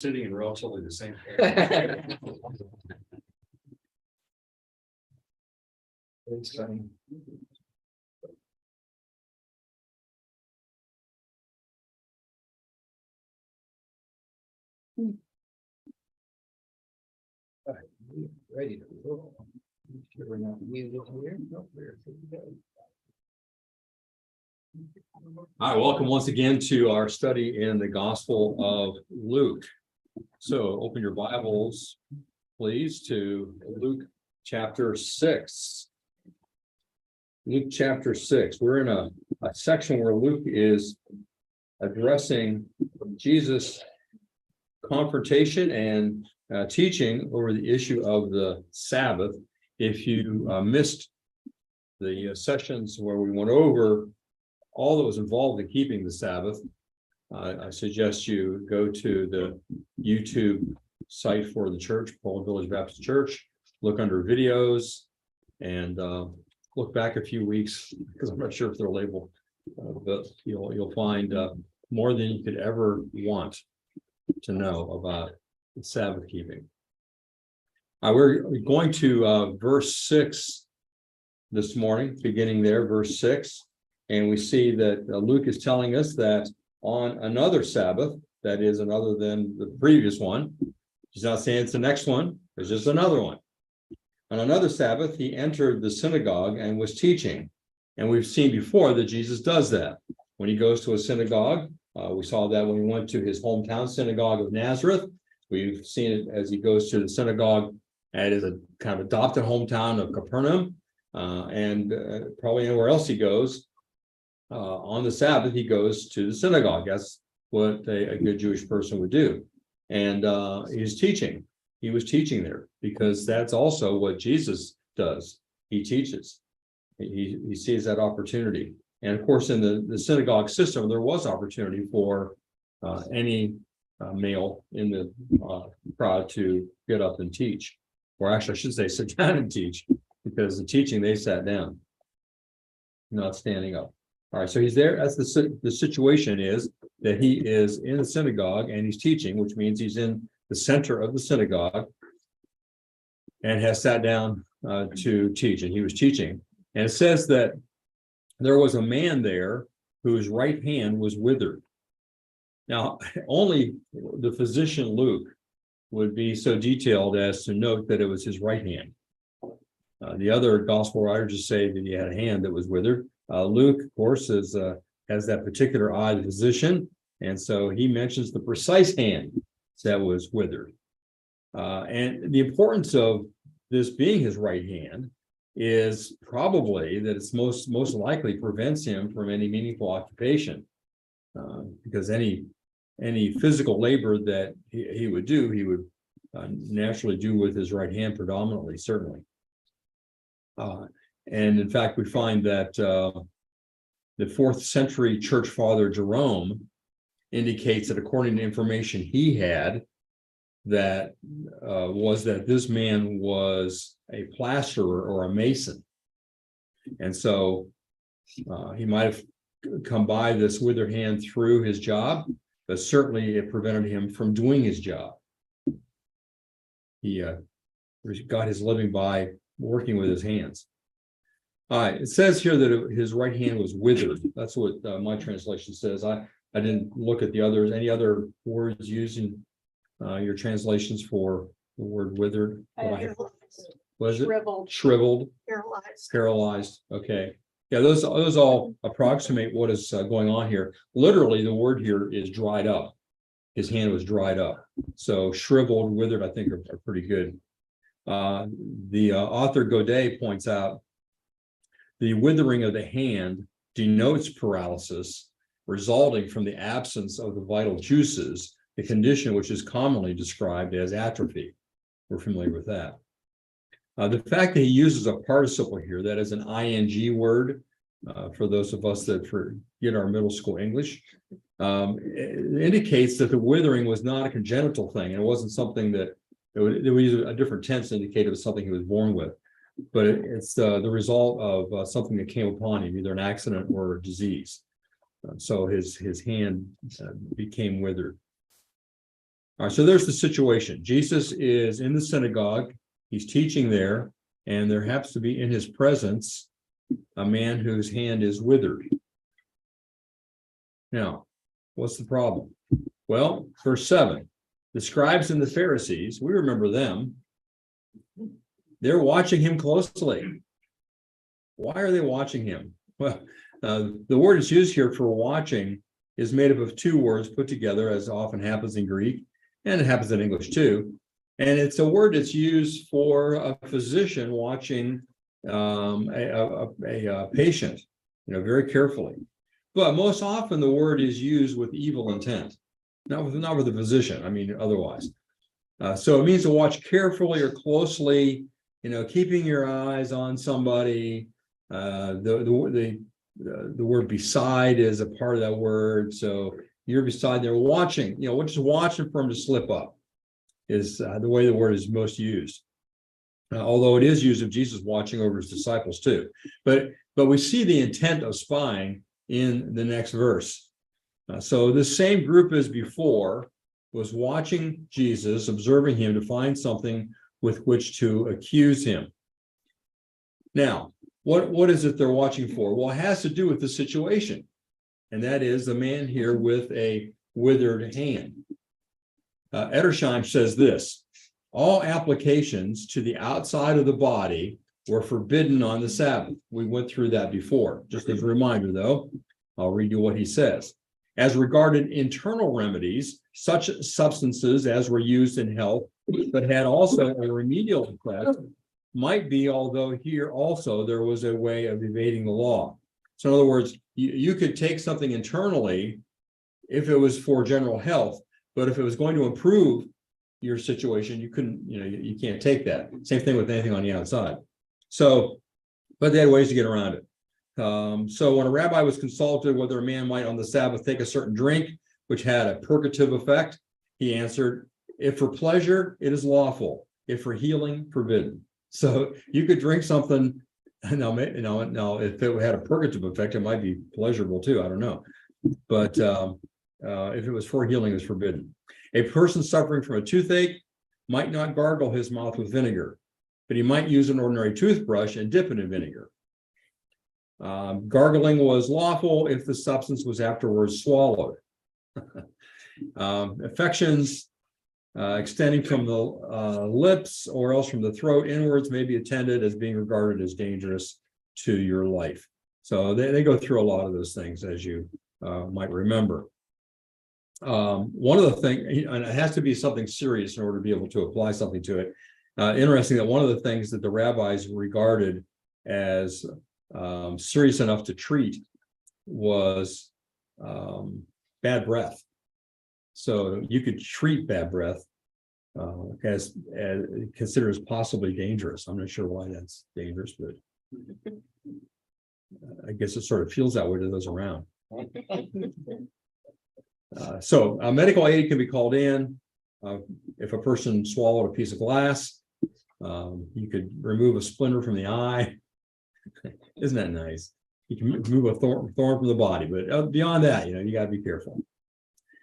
sitting in relatively the same. It's funny. All right, ready to roll. We're not muted here. No, we're good to go. All right, welcome once again to our study in the Gospel of Luke. So open your Bibles, please, to Luke chapter 6. Luke chapter 6. We're in a section where Luke is addressing Jesus' confrontation and teaching over the issue of the Sabbath. If you missed the sessions where we went over all that was involved in keeping the Sabbath, I suggest you go to the YouTube site for the church, Poland Village Baptist Church, look under videos, and look back a few weeks, because I'm not sure if they're labeled, but you'll find more than you could ever want to know about Sabbath keeping. We're going to verse 6 this morning, beginning there, verse 6. And we see that Luke is telling us that on another Sabbath, that is another than the previous one, he's not saying it's the next one, it's just another one. On another Sabbath, he entered the synagogue and was teaching. And we've seen before that Jesus does that. When he goes to a synagogue, we saw that when he went to his hometown synagogue of Nazareth. We've seen it as he goes to the synagogue at his kind of adopted hometown of Capernaum, and probably anywhere else he goes. On the Sabbath, he goes to the synagogue. That's what a good Jewish person would do. And he's teaching. He was teaching there because that's also what Jesus does. He teaches. He sees that opportunity. And of course, in the synagogue system, there was opportunity for any male in the crowd to get up and teach. Or actually, I should say sit down and teach, because the teaching, they sat down, not standing up. All right, so he's there. That's the situation is that he is in the synagogue and he's teaching, which means he's in the center of the synagogue and has sat down to teach. And he was teaching. And it says that there was a man there whose right hand was withered. Now, only the physician Luke would be so detailed as to note that it was his right hand. The other gospel writers just say that he had a hand that was withered. Luke, of course, has that particular eye, the physician, and so he mentions the precise hand that was withered. And the importance of this being his right hand is probably that it's most likely prevents him from any meaningful occupation, because any physical labor that he would do, he would naturally do with his right hand predominantly, certainly. And in fact, we find that the 4th century church father Jerome indicates that according to information he had, that was that this man was a plasterer or a mason. And so he might have come by this withered hand through his job, but certainly it prevented him from doing his job. He got his living by working with his hands. All right, it says here that his right hand was withered. That's what my translation says. I didn't look at the others. Any other words used in your translations for the word withered? Was it? Shriveled. Shriveled. Paralyzed. Paralyzed. Okay. Yeah, those all approximate what is going on here. Literally, the word here is dried up. His hand was dried up. So shriveled, withered, I think are pretty good. The author Godet points out the withering of the hand denotes paralysis resulting from the absence of the vital juices, a condition which is commonly described as atrophy. We're familiar with that. The fact that he uses a participle here, that is an ing word, for those of us that forget our middle school English, it indicates that the withering was not a congenital thing. And it wasn't something that it would use a different tense to indicate it was something he was born with. But it's the result of something that came upon him, either an accident or a disease. So his hand became withered. All right, so there's the situation. Jesus is in the synagogue. He's teaching there, and there happens to be in his presence a man whose hand is withered. Now, what's the problem? Well, verse 7, the scribes and the Pharisees, we remember them. They're watching him closely. Why are they watching him? Well, the word is used here for watching is made up of two words put together, as often happens in Greek, and it happens in English too. And it's a word that's used for a physician watching a patient, very carefully. But most often the word is used with evil intent, not with a physician. I mean, otherwise. So it means to watch carefully or closely, keeping your eyes on somebody. The word beside is a part of that word. So you're beside there watching, we're just watching for him to slip up is the way the word is most used. Although it is used of Jesus watching over his disciples too. But we see the intent of spying in the next verse. So the same group as before was watching Jesus, observing him to find something with which to accuse him. Now, what is it they're watching for? Well, it has to do with the situation. And that is the man here with a withered hand. Edersheim says this: all applications to the outside of the body were forbidden on the Sabbath. We went through that before. Just as a reminder, though, I'll read you what he says. As regarded internal remedies, such substances as were used in health, but had also a remedial effect, might be, although here also there was a way of evading the law. So in other words, you could take something internally if it was for general health, but if it was going to improve your situation, you couldn't, you can't take that. Same thing with anything on the outside. So, but they had ways to get around it. So when a rabbi was consulted whether a man might on the Sabbath take a certain drink, which had a purgative effect, he answered, if for pleasure, it is lawful. If for healing, forbidden. So you could drink something. Now, if it had a purgative effect, it might be pleasurable too. I don't know. But if it was for healing, it's forbidden. A person suffering from a toothache might not gargle his mouth with vinegar, but he might use an ordinary toothbrush and dip it in vinegar. Gargling was lawful if the substance was afterwards swallowed. Affections extending from the lips or else from the throat inwards may be attended as being regarded as dangerous to your life. So they go through a lot of those things, as you might remember. One of the things, and it has to be something serious in order to be able to apply something to it. Interesting that one of the things that the rabbis regarded as serious enough to treat was bad breath. So you could treat bad breath as considered as possibly dangerous. I'm not sure why that's dangerous, but I guess it sort of feels that way to those around. So a medical aid can be called in if a person swallowed a piece of glass. You could remove a splinter from the eye. Isn't that nice? You can remove a thorn from the body, but beyond that, you got to be careful.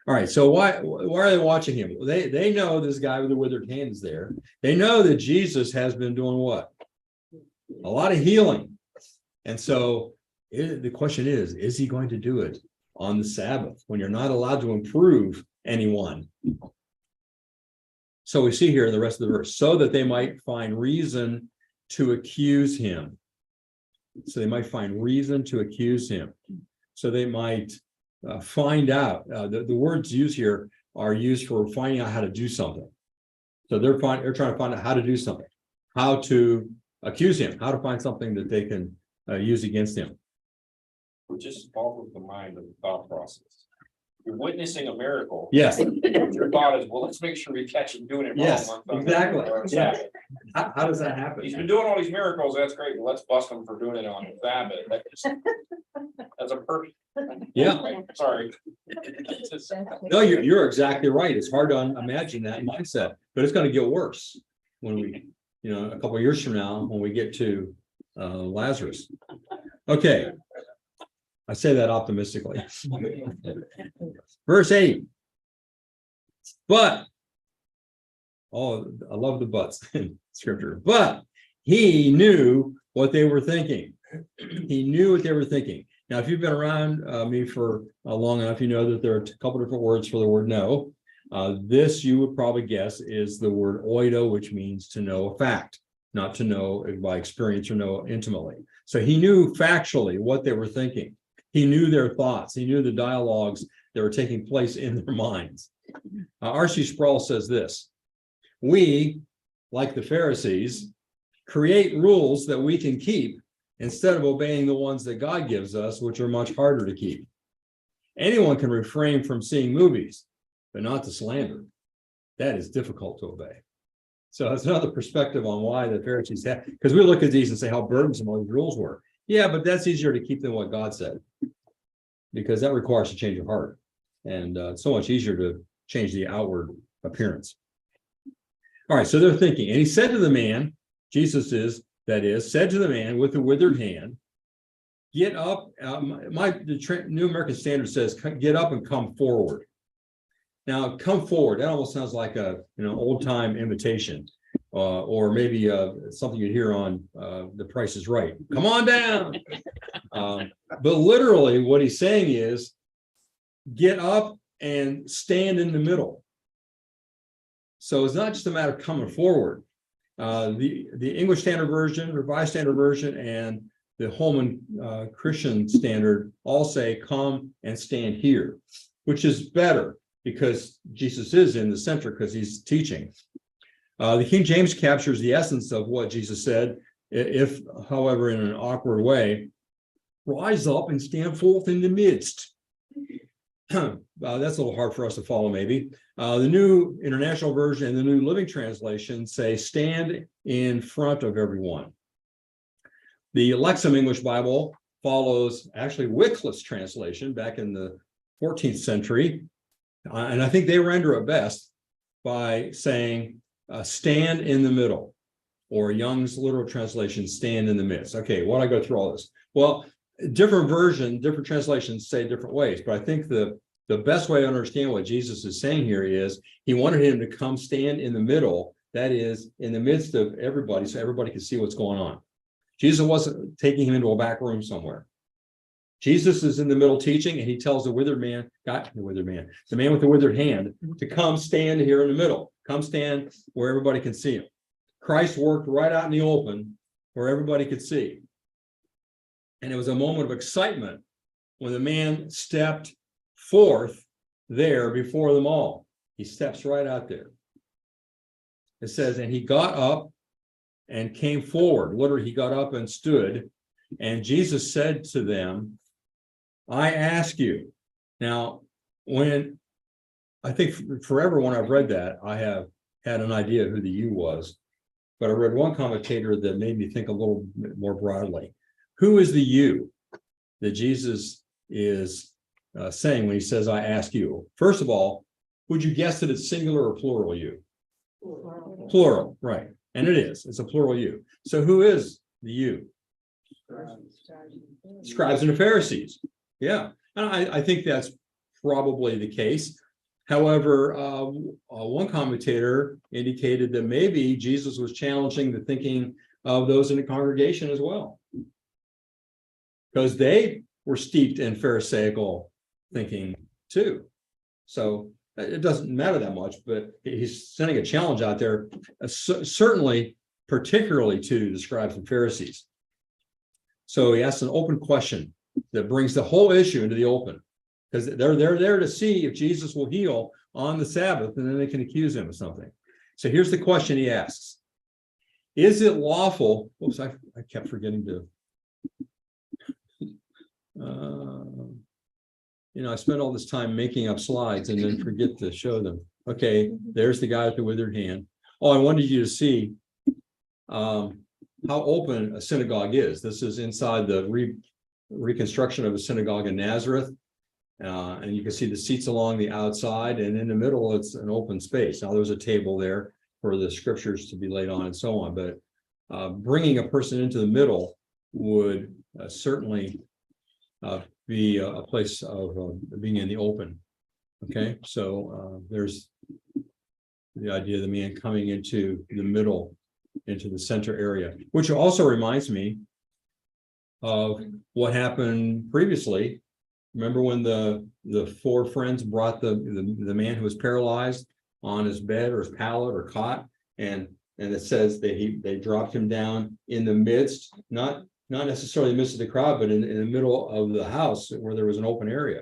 All right, so why are they watching him? They know this guy with the withered hand is there. They know that Jesus has been doing what? A lot of healing. And so the question is he going to do it on the Sabbath when you're not allowed to improve anyone? So we see here in the rest of the verse, so that they might find reason to accuse him. So they might find reason to accuse him. So they might find out. The words used here are used for finding out how to do something. So they're trying to find out how to do something, how to accuse him, how to find something that they can use against him. Which is all of the mind of the thought process. You're witnessing a miracle. Yes. Your thought is, well, let's make sure we catch him doing it wrong. Yes, on exactly. Sabbath. Yeah. How does that happen? He's been doing all these miracles. That's great. Well, let's bust him for doing it on Sabbath. That's a perfect. Yeah. Sorry. No, you're exactly right. It's hard to imagine that mindset, but it's going to get worse when we, a couple of years from now, when we get to Lazarus. Okay. I say that optimistically. Verse 8. But Oh, I love the buts in scripture, but he knew what they were thinking. He knew what they were thinking. Now, if you've been around me for long enough, you know that there are a couple different words for the word know. This you would probably guess is the word oido, which means to know a fact, not to know by experience or know intimately. So he knew factually what they were thinking. He knew their thoughts. He knew the dialogues that were taking place in their minds. R.C. Sproul says this: we, like the Pharisees, create rules that we can keep instead of obeying the ones that God gives us, which are much harder to keep. Anyone can refrain from seeing movies, but not to slander. That is difficult to obey. So that's another perspective on why the Pharisees have, because we look at these and say how burdensome all these rules were. Yeah, but that's easier to keep than what God said, because that requires a change of heart. And it's so much easier to change the outward appearance. All right, so they're thinking, and he said to the man, Jesus is, that is, said to the man with the withered hand, get up. The New American Standard says, get up and come forward. Now, come forward, that almost sounds like a old time invitation, or maybe something you'd hear on The Price is Right. Come on down. But literally what he's saying is, get up and stand in the middle. So it's not just a matter of coming forward. The English Standard Version, Revised Standard Version, and the Holman Christian Standard all say come and stand here, which is better because Jesus is in the center because he's teaching. The King James captures the essence of what Jesus said, if, however, in an awkward way, rise up and stand forth in the midst. That's a little hard for us to follow, maybe. The New International Version and the New Living Translation say stand in front of everyone. The Lexham English Bible follows actually Wycliffe's translation back in the 14th century. And I think they render it best by saying stand in the middle, or Young's literal translation, stand in the midst. Okay, why do I go through all this? Well, different translations say different ways, but I think the best way to understand what Jesus is saying here is he wanted him to come stand in the middle, that is, in the midst of everybody, so everybody could see what's going on. Jesus wasn't taking him into a back room somewhere. Jesus is in the middle teaching, and he tells the man with the withered hand, to come stand here in the middle. Come stand where everybody can see him. Christ worked right out in the open where everybody could see. And it was a moment of excitement when the man stepped forth there before them all. He steps right out there. It says, and he got up and came forward. Literally, he got up and stood. And Jesus said to them, I ask you. Now, when I think forever when I've read that, I have had an idea who the you was. But I read one commentator that made me think a little bit more broadly. Who is the you that Jesus is saying when he says, I ask you? First of all, would you guess that it's singular or plural you? Plural, right. And it is. It's a plural you. So who is the you? Scribes and the Pharisees. Yeah. And I think that's probably the case. However, one commentator indicated that maybe Jesus was challenging the thinking of those in the congregation as well, because they were steeped in Pharisaical thinking too. So it doesn't matter that much, but he's sending a challenge out there, certainly, particularly to the scribes and Pharisees. So he asks an open question that brings the whole issue into the open, because they're there to see if Jesus will heal on the Sabbath, and then they can accuse him of something. So here's the question he asks. Is it lawful? Oops, I kept forgetting to. I spent all this time making up slides and then forget to show them. Okay, there's the guy with the withered hand. Oh, I wanted you to see how open a synagogue is. This is inside the reconstruction of a synagogue in Nazareth. And you can see the seats along the outside, and in the middle, it's an open space. Now, there's a table there for the scriptures to be laid on and so on, but bringing a person into the middle would certainly be a place of being in the open. Okay, so there's the idea of the man coming into the middle, into the center area, which also reminds me of what happened previously. Remember when the four friends brought the man who was paralyzed on his bed or his pallet or cot, and it says that they dropped him down in the midst, not necessarily in the midst of the crowd, but in the middle of the house where there was an open area.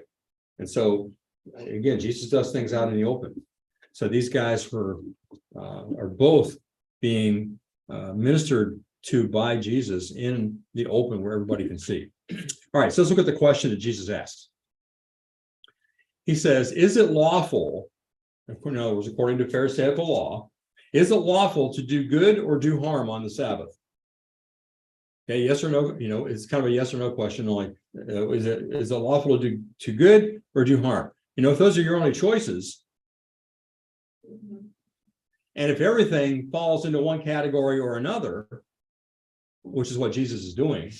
And so again, Jesus does things out in the open. So these guys are both being ministered to by Jesus in the open where everybody can see. All right, so let's look at the question that Jesus asks. He says, is it lawful, in other words, according to Pharisaical law, is it lawful to do good or do harm on the Sabbath? Okay, yes or no, it's kind of a yes or no question, like, is it lawful to do good or do harm? If those are your only choices, and if everything falls into one category or another, which is what Jesus is doing,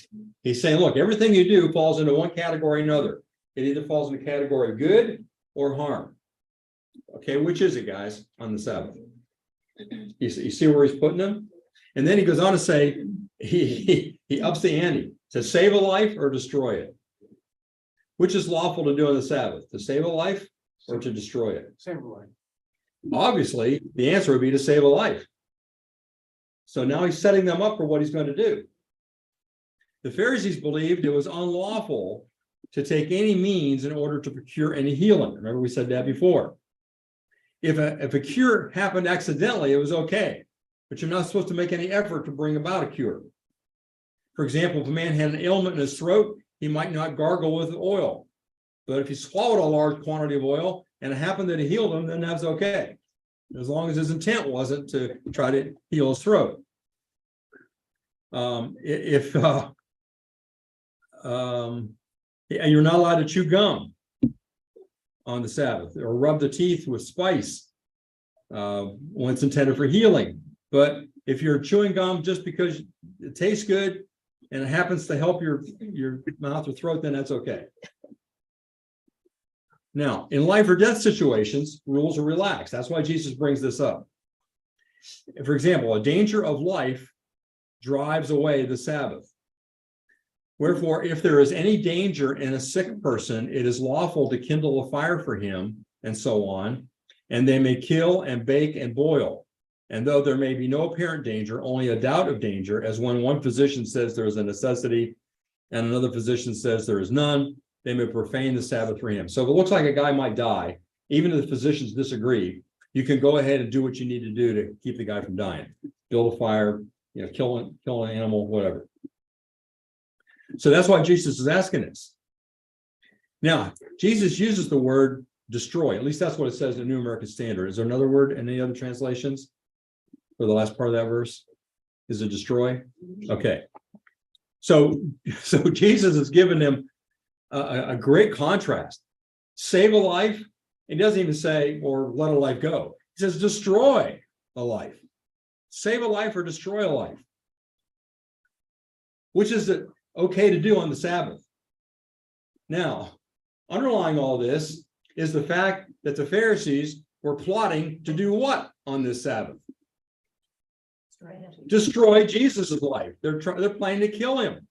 he's saying, look, everything you do falls into one category or another. It either falls in the category of good or harm. Okay, which is it, guys, on the Sabbath? You see where he's putting them? And then he goes on to say, he ups the ante, to save a life or destroy it. Which is lawful to do on the Sabbath, to save a life or to destroy it? Save a life. Obviously, the answer would be to save a life. So now he's setting them up for what he's going to do. The Pharisees believed it was unlawful to take any means in order to procure any healing. Remember, we said that before. If a cure happened accidentally, it was okay, but you're not supposed to make any effort to bring about a cure. For example, if a man had an ailment in his throat, he might not gargle with oil. But if he swallowed a large quantity of oil and it happened that it healed him, then that's okay, as long as his intent wasn't to try to heal his throat. And you're not allowed to chew gum on the Sabbath or rub the teeth with spice when it's intended for healing. But if you're chewing gum just because it tastes good and it happens to help your mouth or throat, then that's okay. Now, in life or death situations, rules are relaxed. That's why Jesus brings this up. For example, a danger of life drives away the Sabbath. Wherefore, if there is any danger in a sick person, it is lawful to kindle a fire for him, and so on, and they may kill and bake and boil. And though there may be no apparent danger, only a doubt of danger, as when one physician says there is a necessity, and another physician says there is none, they may profane the Sabbath for him. So if it looks like a guy might die, even if the physicians disagree, you can go ahead and do what you need to do to keep the guy from dying. Build a fire, kill an animal, whatever. So that's why Jesus is asking this. Now, Jesus uses the word destroy. At least that's what it says in the New American Standard. Is there another word in any other translations for the last part of that verse? Is it destroy? Okay. So Jesus has given them a great contrast. Save a life. He doesn't even say, or let a life go. He says, destroy a life. Save a life or destroy a life. Which is it okay to do on the Sabbath? Now, underlying all this is the fact that the Pharisees were plotting to do what on this Sabbath? Destroy Jesus' life. They're planning to kill him.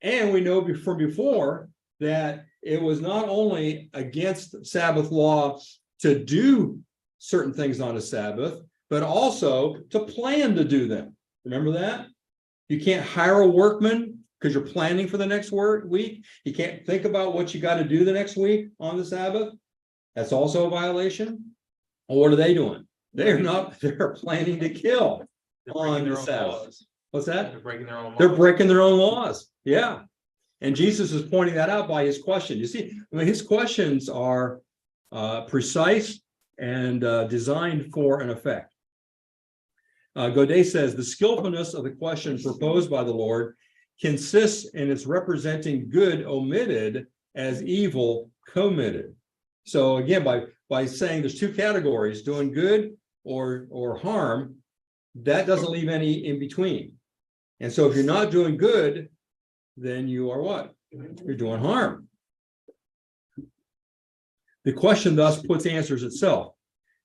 And we know from before that it was not only against Sabbath law to do certain things on a Sabbath, but also to plan to do them. Remember that? You can't hire a workman because you're planning for the next week. You can't think about what you got to do the next week on the Sabbath. That's also a violation. Well, what are they doing? They're planning to kill on the Sabbath. What's that? They're breaking their own laws. They're breaking their own laws. Yeah. And Jesus is pointing that out by his question. You see, his questions are precise and designed for an effect. Godet says, the skillfulness of the question proposed by the Lord consists in its representing good omitted as evil committed. So again, by saying there's two categories, doing good or harm, that doesn't leave any in between. And so if you're not doing good, then you are what? You're doing harm. The question thus puts answers itself.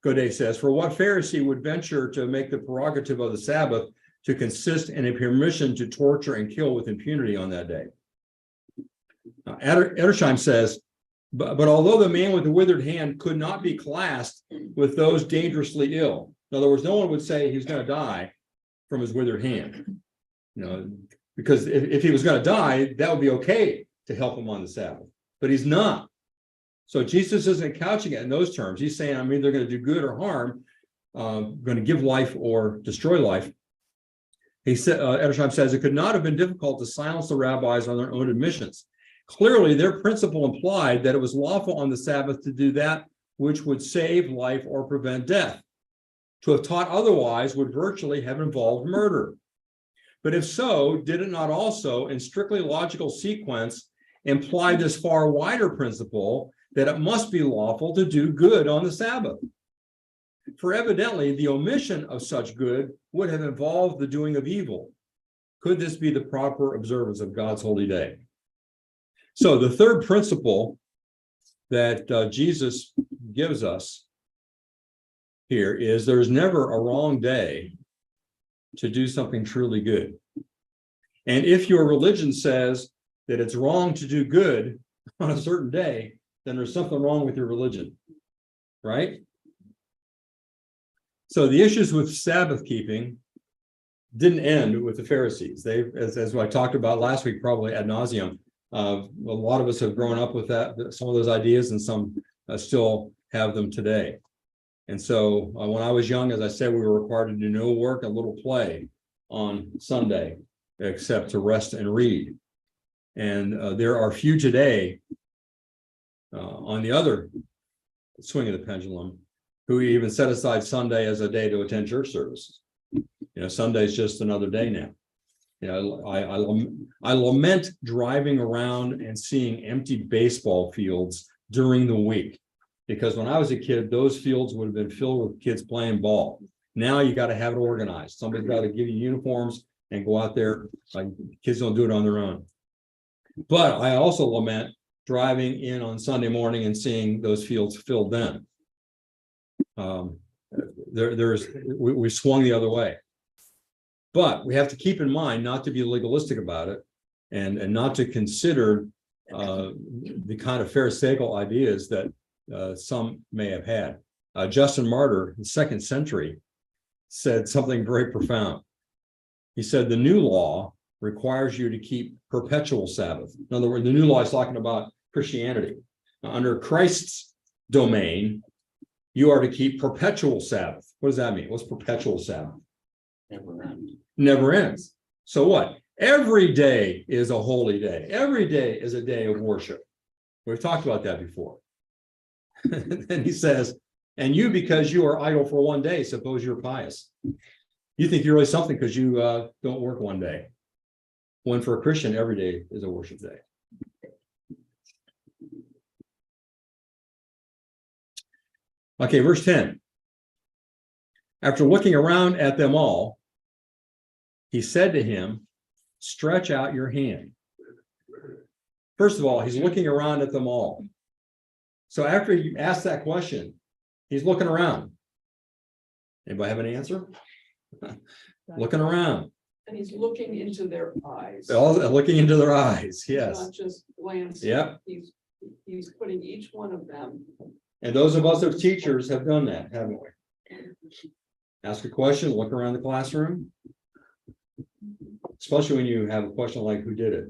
Godet says, for what Pharisee would venture to make the prerogative of the Sabbath to consist in a permission to torture and kill with impunity on that day? Edersheim says, but although the man with the withered hand could not be classed with those dangerously ill, in other words, no one would say he's going to die from his withered hand, because if he was going to die, that would be okay to help him on the Sabbath, but he's not. So Jesus isn't couching it in those terms. He's saying, I'm either going to do good or harm, going to give life or destroy life. He said, Edersheim says, it could not have been difficult to silence the rabbis on their own admissions. Clearly, their principle implied that it was lawful on the Sabbath to do that which would save life or prevent death. To have taught otherwise would virtually have involved murder. But if so, did it not also, in strictly logical sequence, imply this far wider principle that it must be lawful to do good on the Sabbath? For evidently, the omission of such good would have involved the doing of evil. Could this be the proper observance of God's holy day? So the third principle that Jesus gives us here is there's never a wrong day to do something truly good. And if your religion says that it's wrong to do good on a certain day, then there's something wrong with your religion, right? So the issues with Sabbath keeping didn't end with the Pharisees. They, as I talked about last week, probably ad nauseum, a lot of us have grown up with that, some of those ideas, and some still have them today. And so when I was young, as I said, we were required to do no work and little play on Sunday, except to rest and read. And there are few today on the other swing of the pendulum who even set aside Sunday as a day to attend church services. Sunday's just another day now. I lament driving around and seeing empty baseball fields during the week, because when I was a kid, those fields would have been filled with kids playing ball. Now you got to have it organized. Somebody's got to give you uniforms and go out there. Like, kids don't do it on their own. But I also lament driving in on Sunday morning and seeing those fields filled then. We swung the other way. But we have to keep in mind not to be legalistic about it, and not to consider the kind of Pharisaical ideas that some may have had. Justin Martyr, in the 2nd century, said something very profound. He said, the new law requires you to keep perpetual Sabbath. In other words, the new law is talking about Christianity. Now, under Christ's domain, you are to keep perpetual Sabbath. What does that mean? What's perpetual Sabbath? Never ends. Never ends. So what? Every day is a holy day. Every day is a day of worship. We've talked about that before. Then he says, and you, because you are idle for one day, suppose you're pious. You think you're really something because you don't work one day. When for a Christian, every day is a worship day. Okay, verse 10. After looking around at them all, he said to him, stretch out your hand. First of all, he's looking around at them all. So after you ask that question, he's looking around. Anybody have an answer? Looking around. And he's looking into their eyes. All looking into their eyes, yes. Not just glancing. Yep. He's putting each one of them. And those of us as teachers have done that, haven't we? Ask a question, look around the classroom. Especially when you have a question like, who did it?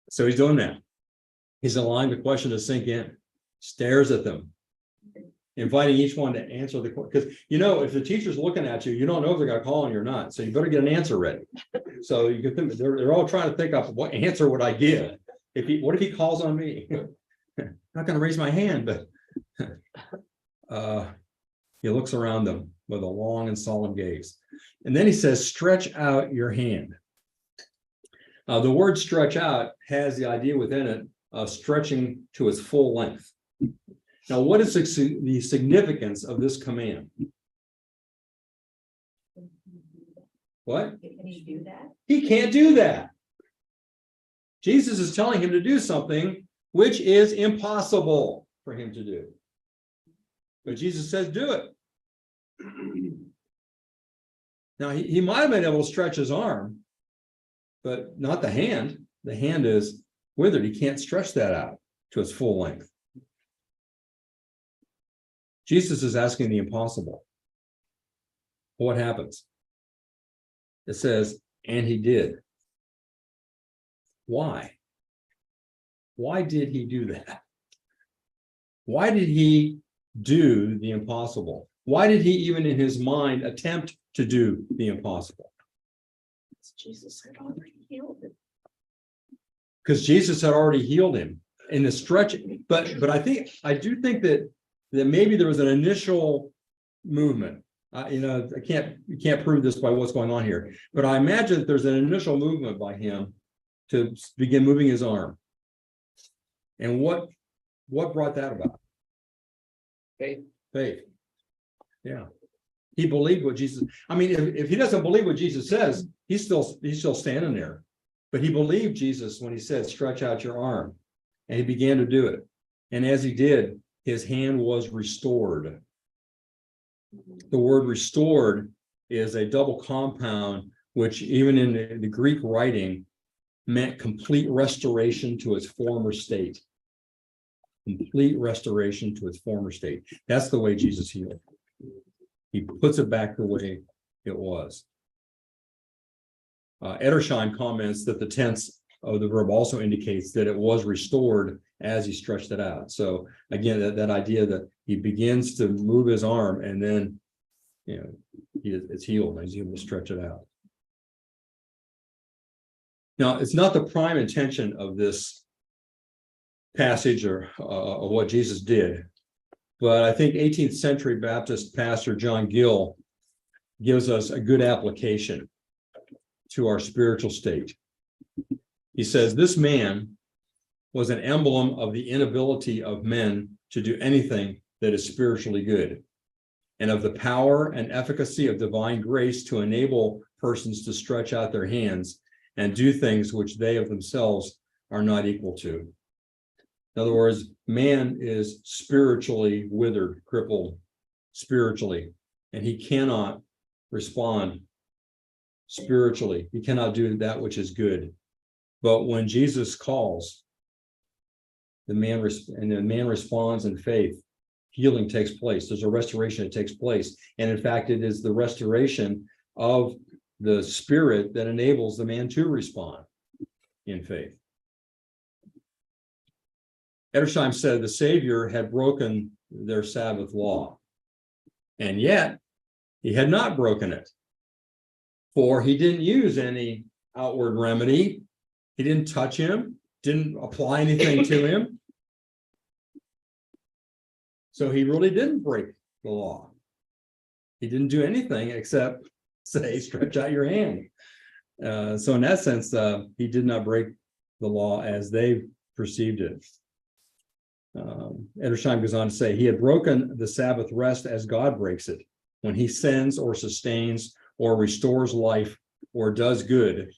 So he's doing that. He's allowing the question to sink in, stares at them, inviting each one to answer the question. Because if the teacher's looking at you, you don't know if they're going to call on you or not. So you better get an answer ready. So you get them, they're all trying to think of what answer would I give? What if he calls on me? I'm not going to raise my hand, but he looks around them with a long and solemn gaze. And then he says, stretch out your hand. The word stretch out has the idea within it of stretching to its full length. Now, what is the significance of this command? What? Can he do that? He can't do that. Jesus is telling him to do something which is impossible for him to do. But Jesus says, do it. Now, he might have been able to stretch his arm, but not the hand. The hand is withered. He can't stretch that out to its full length. Jesus is asking the impossible. What happens? It says, and he did. Why? Why did he do that? Why did he do the impossible? Why did he even in his mind attempt to do the impossible? Jesus had already healed it. Because Jesus had already healed him in the stretching. But I do think that maybe there was an initial movement. You can't prove this by what's going on here, but I imagine that there's an initial movement by him to begin moving his arm. And what brought that about? Faith. Yeah. He believed what Jesus, I mean, if he doesn't believe what Jesus says, he's still standing there. But he believed Jesus when he said, stretch out your arm. And he began to do it. And as he did, his hand was restored. The word restored is a double compound, which even in the Greek writing meant complete restoration to its former state. Complete restoration to its former state. That's the way Jesus healed. He puts it back the way it was. Edersheim comments that the tense of the verb also indicates that it was restored as he stretched it out. So again, that idea that he begins to move his arm and then, it's healed and he's able to stretch it out. Now, it's not the prime intention of this passage or of what Jesus did, but I think 18th century Baptist pastor John Gill gives us a good application to our spiritual state. He says, this man was an emblem of the inability of men to do anything that is spiritually good, and of the power and efficacy of divine grace to enable persons to stretch out their hands and do things which they of themselves are not equal to. In other words, man is spiritually withered, crippled spiritually, and he cannot respond spiritually. He cannot do that which is good. But when Jesus calls, the man responds in faith, healing takes place. There's a restoration that takes place. And in fact, it is the restoration of the spirit that enables the man to respond in faith. Edersheim said the Savior had broken their Sabbath law, and yet he had not broken it, for he didn't use any outward remedy. He didn't touch him, didn't apply anything to him. So he really didn't break the law. He didn't do anything except say, stretch out your hand. So in that sense, he did not break the law as they perceived it. Edersheim goes on to say, he had broken the Sabbath rest as God breaks it, when he sends or sustains or restores life or does good,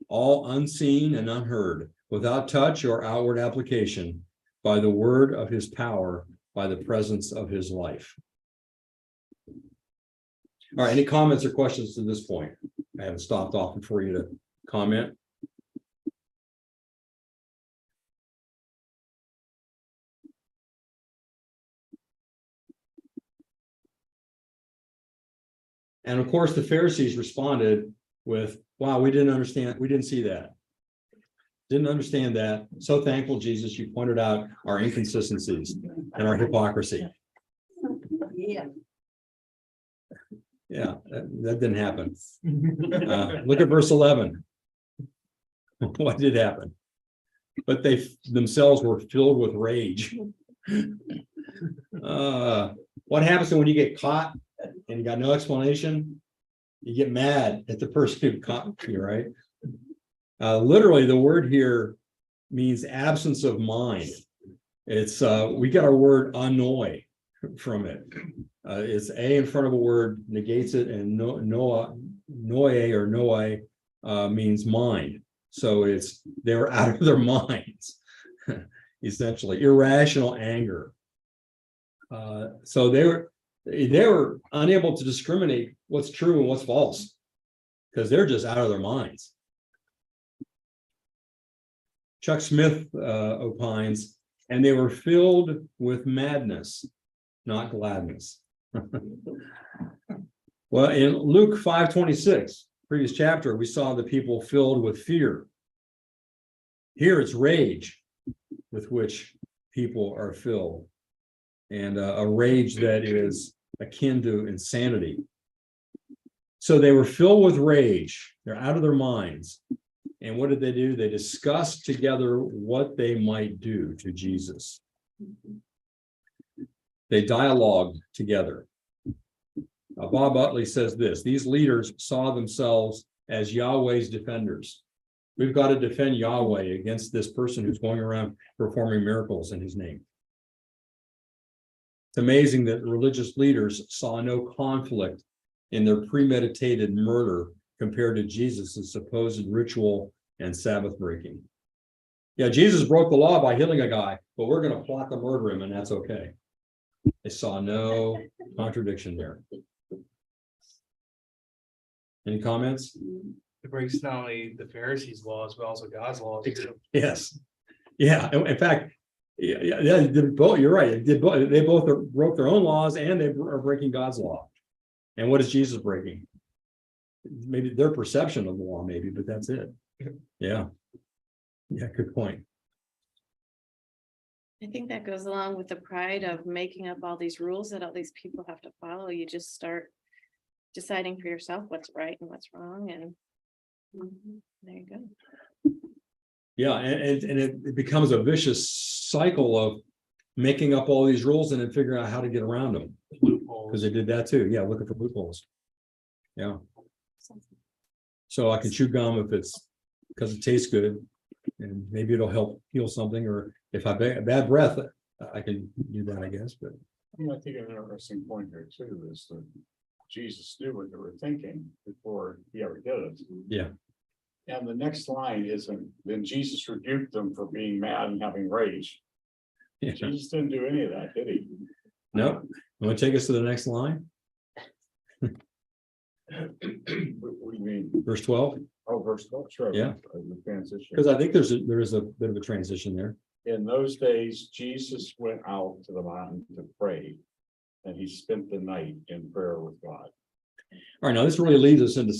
all unseen and unheard, without touch or outward application, by the word of his power, by the presence of his life. All right, any comments or questions to this point? I haven't stopped often for you to comment. And of course, the Pharisees responded with, wow, we didn't understand. We didn't see that. Didn't understand that. So thankful, Jesus, you pointed out our inconsistencies and our hypocrisy. Yeah, that didn't happen. Look at verse 11. What did happen? But they themselves were filled with rage. What happens when you get caught and you got no explanation? You get mad at the person who caught you, right? Literally, the word here means absence of mind. It's we got our word annoy from it. It's a in front of a word, negates it, and noe means mind. So they're out of their minds. essentially irrational anger. So they were unable to discriminate what's true and what's false because they're just out of their minds. Chuck Smith opines, and they were filled with madness, not gladness. Well, in Luke 5:26, previous chapter, we saw the people filled with fear. Here it's rage with which people are filled, and a rage that is akin to insanity. So they were filled with rage. They're out of their minds. And what did they do? They discussed together what they might do to Jesus. They dialogued together. Bob Utley says this: these leaders saw themselves as Yahweh's defenders. We've got to defend Yahweh against this person who's going around performing miracles in his name. It's amazing that religious leaders saw no conflict in their premeditated murder compared to Jesus' supposed ritual and Sabbath breaking. Yeah, Jesus broke the law by healing a guy, but we're going to plot to murder him, and that's okay. They saw no contradiction there. Any comments? It breaks not only the Pharisees' laws, but also God's laws. Yes. Yeah. In fact, yeah, both, you're right. They both broke their own laws and they are breaking God's law. And what is Jesus breaking? Maybe their perception of the law, maybe, but that's it. Yeah. Yeah, good point. I think that goes along with the pride of making up all these rules that all these people have to follow. You just start deciding for yourself what's right and what's wrong, and there you go. Yeah, and it becomes a vicious cycle of making up all these rules and then figuring out how to get around them. Because they did that too. Yeah, looking for loopholes. Yeah. So I can chew gum if it's because it tastes good, and maybe it'll help heal something. Or if I have bad breath, I can do that, I guess. But I think an interesting point here too is that Jesus knew what they were thinking before he ever did it. yeah, And the next line isn't, then Jesus rebuked them for being mad and having rage. yeah. Jesus didn't do any of that, did he? No. You want to take us to the next line? What do you mean? Verse 12. Oh, verse 12, sure. Yeah. The transition. Because I think there is a bit of a transition there. In those days, Jesus went out to the mountain to pray, and he spent the night in prayer with God. All right, now this really leads us into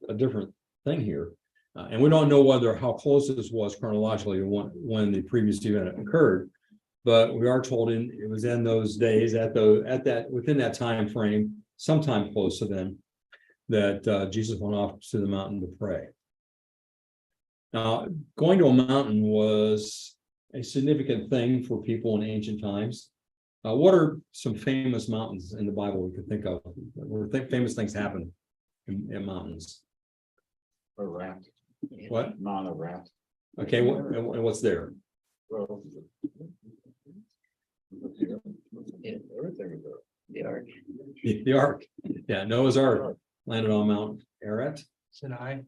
a different thing here. And we don't know how close this was chronologically to when the previous event occurred, but we are told it was in those days within that time frame, sometime close to then, that Jesus went off to the mountain to pray. Now, going to a mountain was a significant thing for people in ancient times. What are some famous mountains in the Bible we could think of where famous things happen in mountains? Ararat. What? Non-Ararat. Okay, and what's there? Well, Yeah, everything is the ark. The Ark. Yeah, Noah's Ark landed on Mount Ararat. Sinai,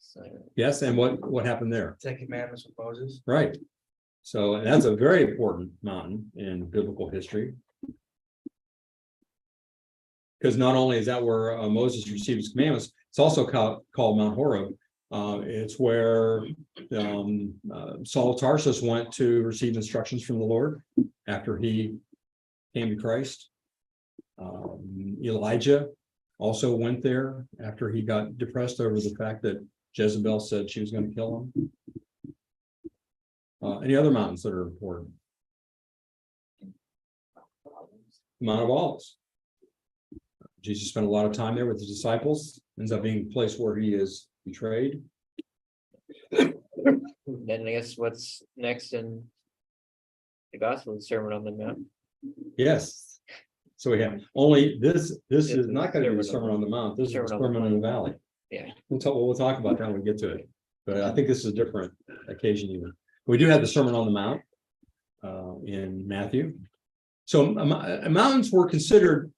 So, Yes, and what happened there? 10 Commandments with Moses. Right. So and that's a very important mountain in biblical history. Because not only is that where Moses received his commandments, it's also called Mount Horeb. It's where Saul of Tarsus went to receive instructions from the Lord after he came to Christ. Elijah also went there after he got depressed over the fact that Jezebel said she was going to kill him. Any other mountains that are important? Mount of Olives. Jesus spent a lot of time there with his disciples. Ends up being the place where he is betrayed. then I guess what's next in the gospel, the Sermon on the Mount. Yes. So we have only this is not going to be the Sermon on the Mount. This is the Sermon on the Valley. Yeah. We'll talk about that when we get to it. But I think this is a different occasion even. We do have the Sermon on the Mount in Matthew. So mountains were considered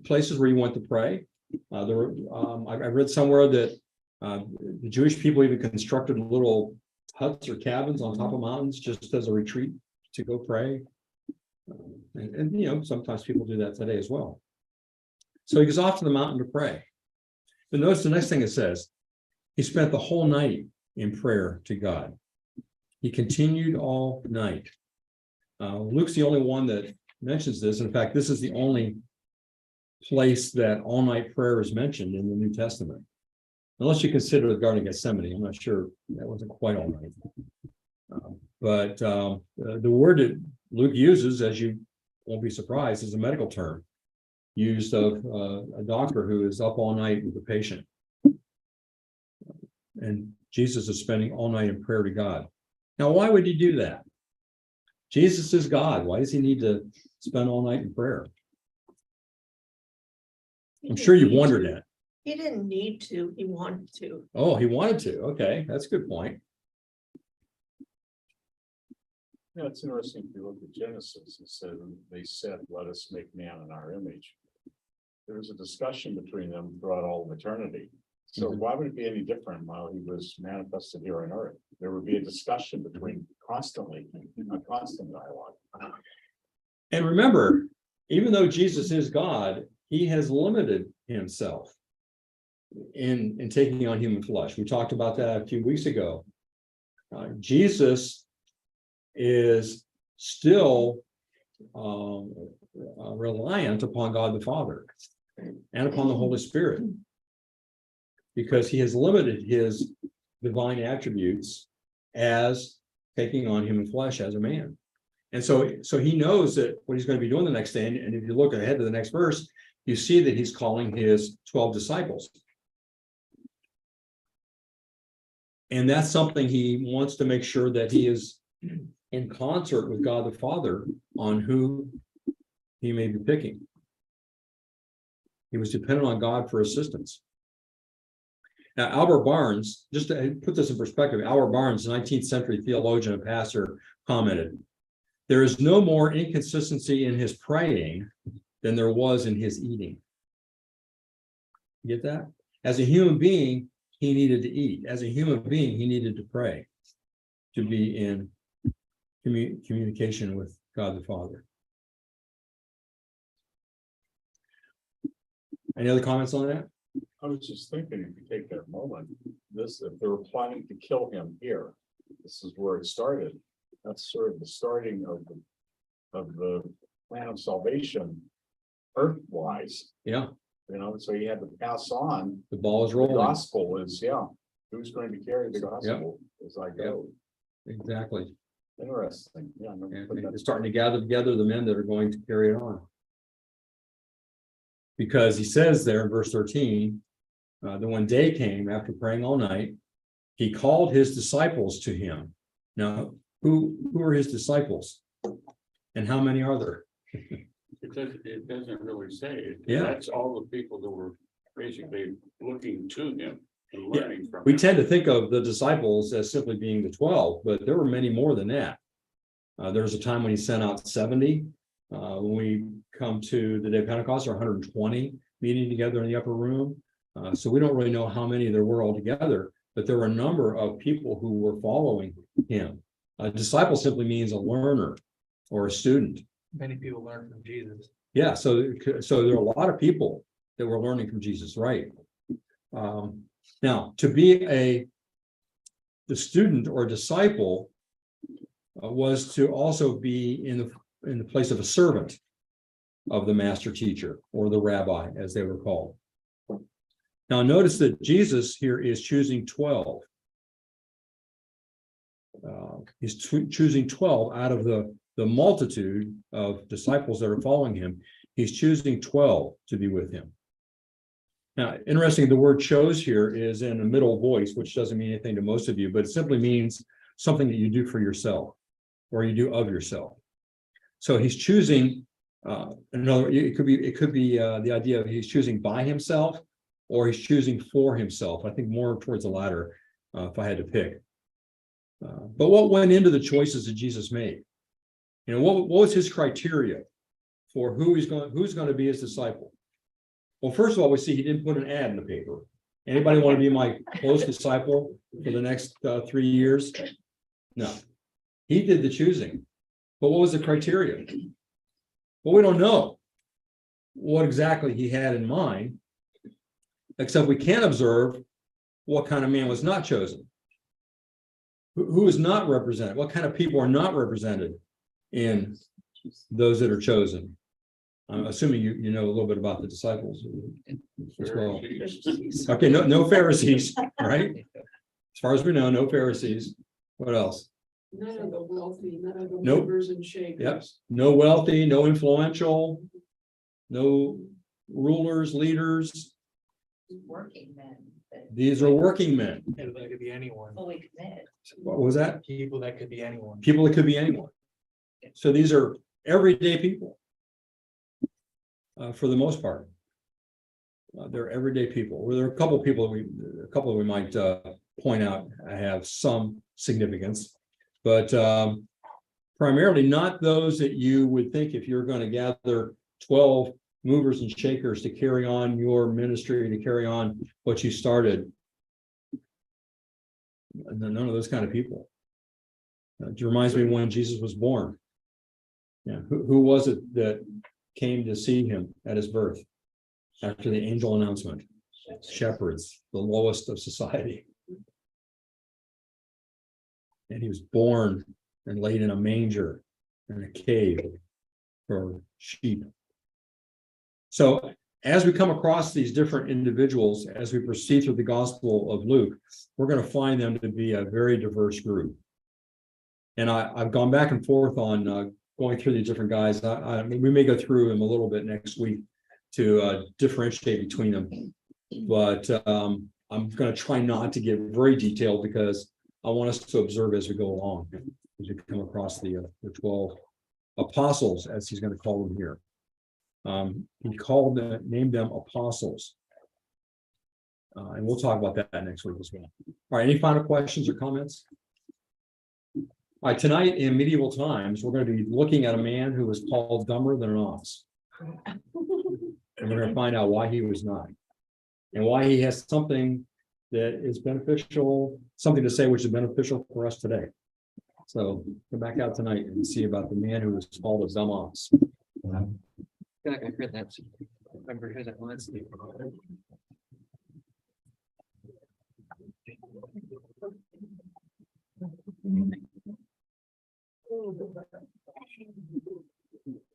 places where you went to pray. I read somewhere that the Jewish people even constructed little huts or cabins on top of mountains just as a retreat to go pray. And, you know, sometimes people do that today as well. So he goes off to the mountain to pray. But notice the next thing it says, he spent the whole night in prayer to God. He continued all night. Luke's the only one that mentions this. In fact, this is the only place that all night prayer is mentioned in the New Testament. Unless you consider the Garden of Gethsemane, I'm not sure that wasn't quite all night. But the word that Luke uses, as you won't be surprised, is a medical term used of a doctor who is up all night with a patient. And Jesus is spending all night in prayer to God. Now, why would he do that? Jesus is God. Why does he need to spend all night in prayer? I'm sure you've wondered that. He didn't need to, he wanted to. Oh, he wanted to. Okay, that's a good point. Yeah, it's interesting. If you look at Genesis, it said, they said, let us make man in our image. There was a discussion between them throughout all of eternity. So why would it be any different while he was manifested here on earth? There would be a discussion between constantly, a constant dialogue. And remember, even though Jesus is God, he has limited himself in taking on human flesh. We talked about that a few weeks ago. Jesus is still reliant upon God the Father and upon the Holy Spirit, because he has limited his divine attributes as taking on human flesh as a man. And so he knows that what he's going to be doing the next day. And if you look ahead to the next verse, you see that he's calling his 12 disciples. And that's something he wants to make sure that he is in concert with God the Father on who he may be picking. He was dependent on God for assistance. Now, Albert Barnes, just to put this in perspective, Albert Barnes, 19th century theologian and pastor, commented, "There is no more inconsistency in his praying than there was in his eating." You get that? As a human being, he needed to eat. As a human being, he needed to pray, to be in communication with God the Father. Any other comments on that? I was just thinking, if you take that moment, if they were planning to kill him here, this is where it started. That's sort of the starting of the plan of salvation, earthwise, Yeah, you know, so he had to pass on. the ball is The rolling. gospel is, who's going to carry the gospel as I go? Exactly. Interesting, yeah. I never And put that they're starting to gather together the men that are going to carry it on. Because he says there in verse 13, that when day came after praying all night, he called his disciples to him. Now, who are his disciples? And how many are there? It doesn't really say. Yeah. That's all the people that were basically looking to him and Yeah. learning from We him. tend to think of the disciples as simply being the 12, but there were many more than that. There was a time when he sent out 70. When we come to the day of Pentecost, there are 120 meeting together in the upper room. So we don't really know how many there were altogether, but there were a number of people who were following him. A disciple simply means a learner or a student. Many people learn from Jesus. Yeah, so there are a lot of people that were learning from Jesus, right? Now, to be the student or disciple was to also be in the place of a servant of the master teacher or the rabbi, as they were called. Now, notice that Jesus here is choosing 12. He's choosing 12 out of the multitude of disciples that are following him. He's choosing 12 to be with him. Now, interesting, the word chose here is in a middle voice, which doesn't mean anything to most of you, but it simply means something that you do for yourself or you do of yourself. So he's choosing, it could be the idea of he's choosing by himself or he's choosing for himself. I think more towards the latter, if I had to pick. But what went into the choices that Jesus made? You know, what was his criteria for who's going to be his disciple? Well, first of all, we see he didn't put an ad in the paper. Anybody want to be my close disciple for the next 3 years? No, he did the choosing. But what was the criteria? Well, we don't know what exactly he had in mind, except we can observe what kind of man was not chosen. Who is not represented? What kind of people are not represented in those that are chosen? I'm assuming you know a little bit about the disciples as well. Okay, no Pharisees, right? As far as we know, no Pharisees. What else? None of the wealthy, none of the Nope. movers and shakers. Yep, no wealthy, no influential, no rulers, leaders. Working men that These are working men. And that could be anyone, fully commit. What was that? people that could be anyone. People that could be anyone. So these are everyday people. For the most part. They're everyday people. Well, there are a couple of people we might point out have some significance. But primarily not those that you would think if you're going to gather 12 movers and shakers to carry on your ministry, to carry on what you started. None of those kind of people. It reminds me when Jesus was born. Yeah, who was it that came to see him at his birth after the angel announcement? Shepherds, the lowest of society. And he was born and laid in a manger in a cave for sheep. So as we come across these different individuals, as we proceed through the Gospel of Luke, we're going to find them to be a very diverse group. And I've gone back and forth on going through these different guys. We may go through them a little bit next week to differentiate between them. But I'm going to try not to get very detailed because I want us to observe as we go along, as we come across the 12 apostles, as he's going to call them here. He named them apostles. And we'll talk about that next week as well. All right, any final questions or comments? All right, tonight in medieval times, we're going to be looking at a man who was called dumber than an ox. And we're going to find out why he was not. And why he has something that is beneficial, something to say which is beneficial for us today. So come back out tonight and see about the man who was called a dumb ox. I heard that once.